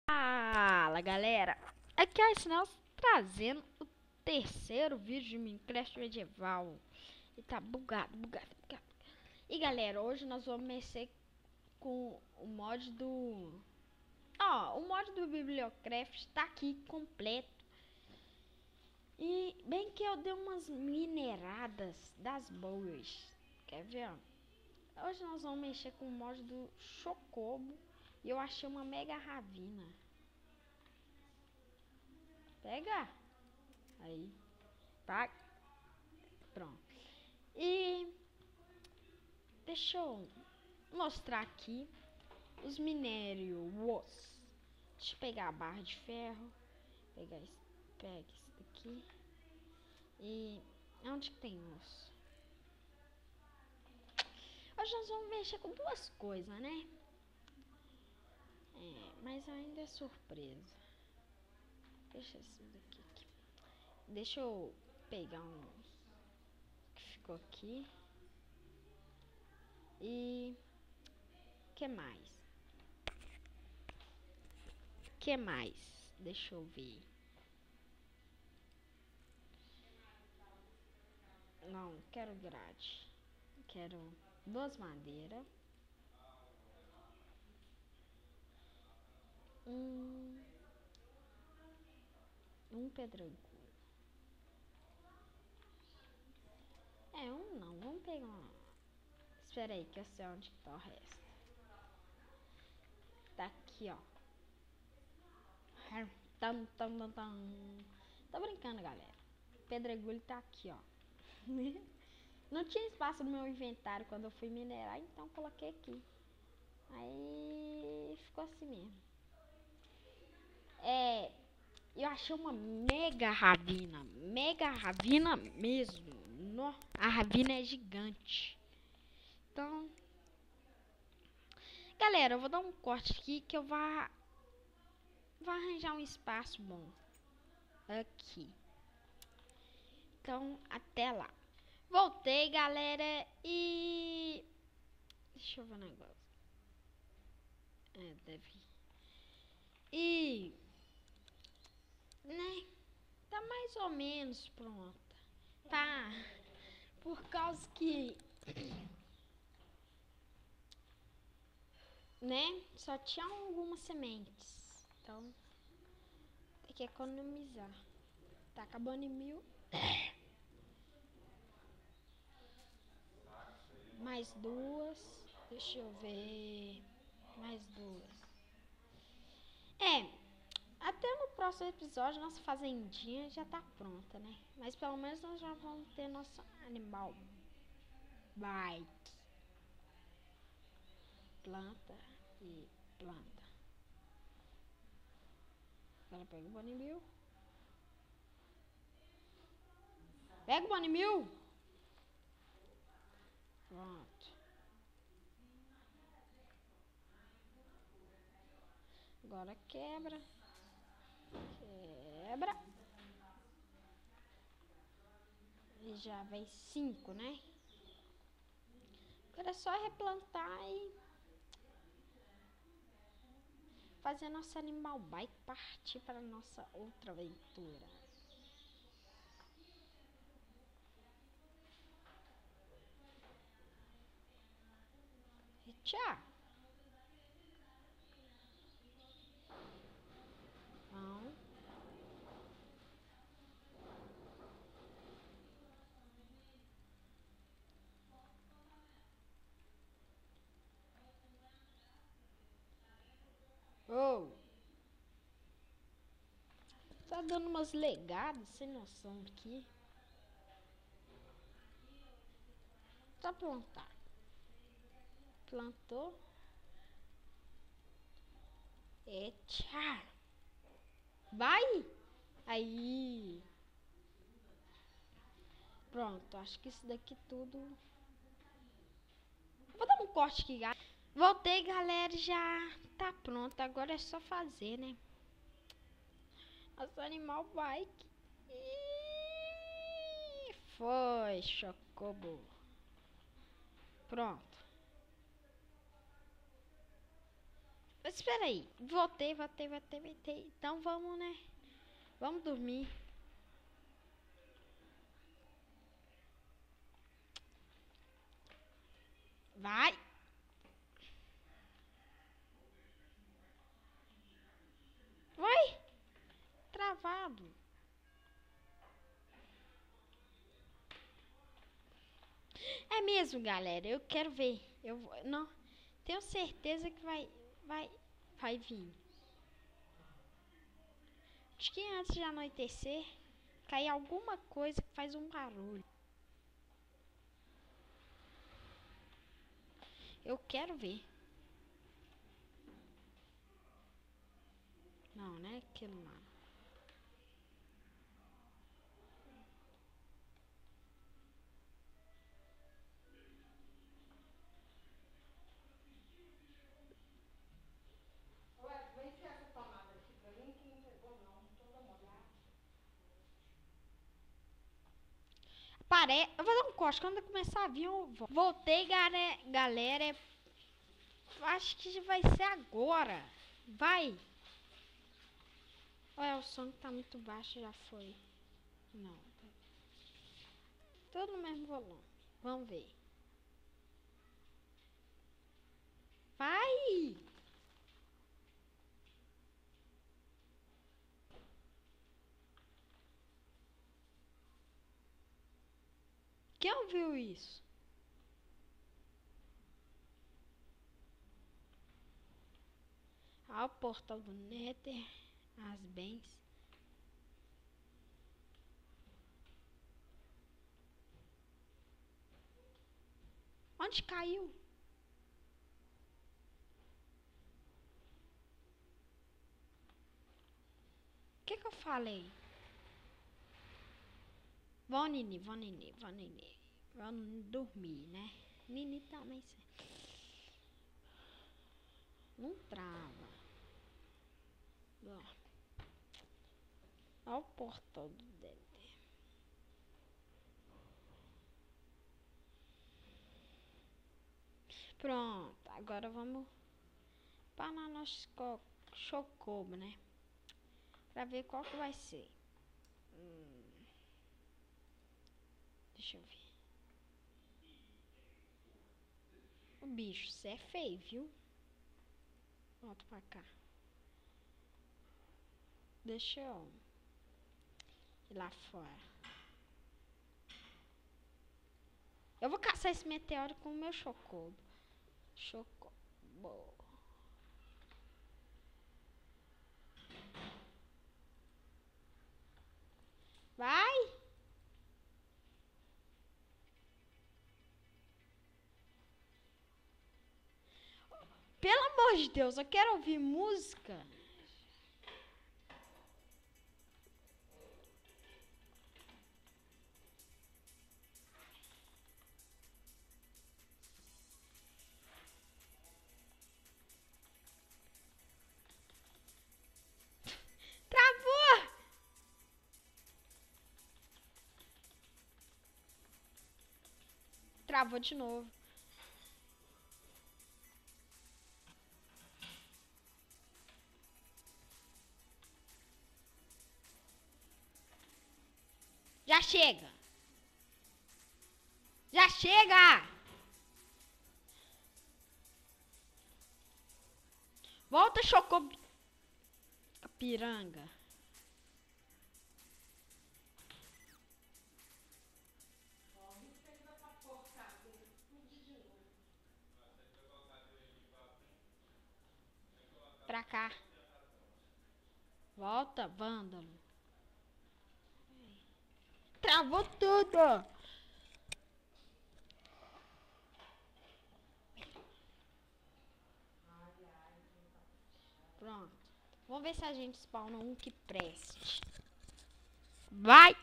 Fala galera, aqui é o Sinal trazendo o terceiro vídeo de Minecraft medieval. E tá bugado. E galera, hoje nós vamos mexer com o mod do... Ó, o mod do Bibliocraft tá aqui completo. E bem que eu dei umas mineradas das boas. Quer ver, ó? Hoje nós vamos mexer com o mod do Chocobo. E eu achei uma mega ravina. Pega. Aí. Tá. Pronto. E deixa eu mostrar aqui os minérios. Deixa eu pegar a barra de ferro. Pega isso daqui. E onde que tem osso? Hoje nós vamos mexer com duas coisas, né? Mas ainda é surpresa. Deixa isso daqui aqui. Deixa eu pegar um que ficou aqui. E que mais? Que mais? Deixa eu ver. Não, quero grade. Quero duas madeiras. Um pedregulho. Um não. Vamos pegar uma. Espera aí que eu sei onde que tá o resto. Tá aqui, ó. Tô brincando, galera. O pedregulho tá aqui, ó. Não tinha espaço no meu inventário quando eu fui minerar, então coloquei aqui. Aí ficou assim mesmo. Eu achei uma mega ravina. Mega ravina mesmo. A ravina é gigante. Então, galera, eu vou dar um corte aqui que eu vou arranjar um espaço bom aqui. Então, até lá. Voltei, galera, e... Deixa eu ver o negócio. Deve... E... Né? Tá mais ou menos pronta. Tá. Por causa que... Né? Só tinha algumas sementes. Então, tem que economizar. Tá acabando em 1000. Mais duas. Deixa eu ver. Mais duas. Até no próximo episódio nossa fazendinha já tá pronta, né? Mas pelo menos nós já vamos ter nosso animal bike. Planta e planta. Agora pega o Bonimil. Pega o Bonimil! Pronto. Agora quebra. Quebra. E já vem 5, né? Agora é só replantar e fazer nosso animal bike partir para nossa outra aventura. E tchau! Não. Oh! Tá dando umas legadas sem noção aqui. Só plantar. Plantou. Tchau. Vai! Aí. Pronto, acho que isso daqui tudo... Vou dar um corte aqui, galera. Voltei, galera, já tá pronto. Agora é só fazer, né? Nosso animal bike. E foi, Chocobo. Pronto. Mas espera aí. Voltei. Então vamos, né? Vamos dormir. Vai. Vai. Travado. É mesmo, galera. Eu quero ver. Não, tenho certeza que vai vir. Acho que antes de anoitecer, cair alguma coisa que faz um barulho. Eu quero ver. Não, né? Aquilo lá. Eu vou dar um corte. Quando começar a vir, eu volto. Voltei, galera. Acho que vai ser agora. Vai. Olha, o som que tá muito baixo já foi. Não. Tudo no mesmo volume. Vamos ver. Vai! Quem ouviu isso? Ah, o portal do Nether. As bens. Onde caiu? O que eu falei? Vão dormir, né? Nini também. Não trava. Olha o portal do Nether. Pronto, agora vamos para nosso chocobo, né? Pra ver qual que vai ser. Deixa eu ver. O bicho, você é feio, viu? Volta pra cá. Deixa eu ir lá fora. Eu vou caçar esse meteoro com o meu chocobo. Chocobo. Vai! Pelo amor de Deus, eu quero ouvir música. Travou! Travou de novo. Já chega! Já chega! Volta, chocobo. Piranga. Pra cá. Volta, vândalo. Travou tudo. Pronto. Vamos ver se a gente spawna um que preste. Vai!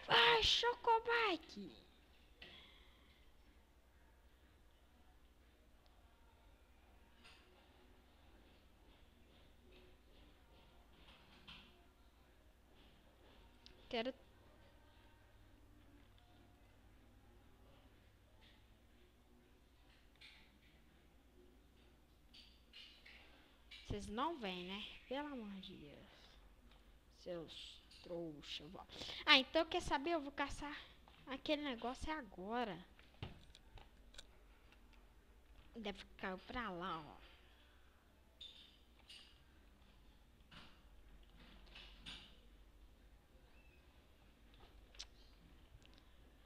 Vai, Chocobike! Quero... vocês não vêm, né? Pelo amor de Deus. Seus trouxa. Ah, então quer saber? Eu vou caçar aquele negócio agora. Deve ficar pra lá, ó.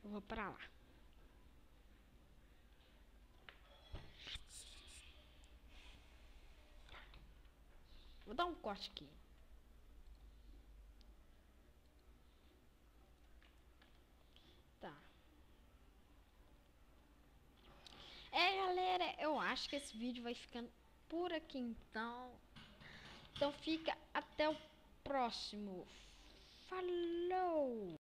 Eu vou pra lá. Vou dar um corte aqui. Tá. Galera, eu acho que esse vídeo vai ficando por aqui então. Então fica até o próximo. Falou!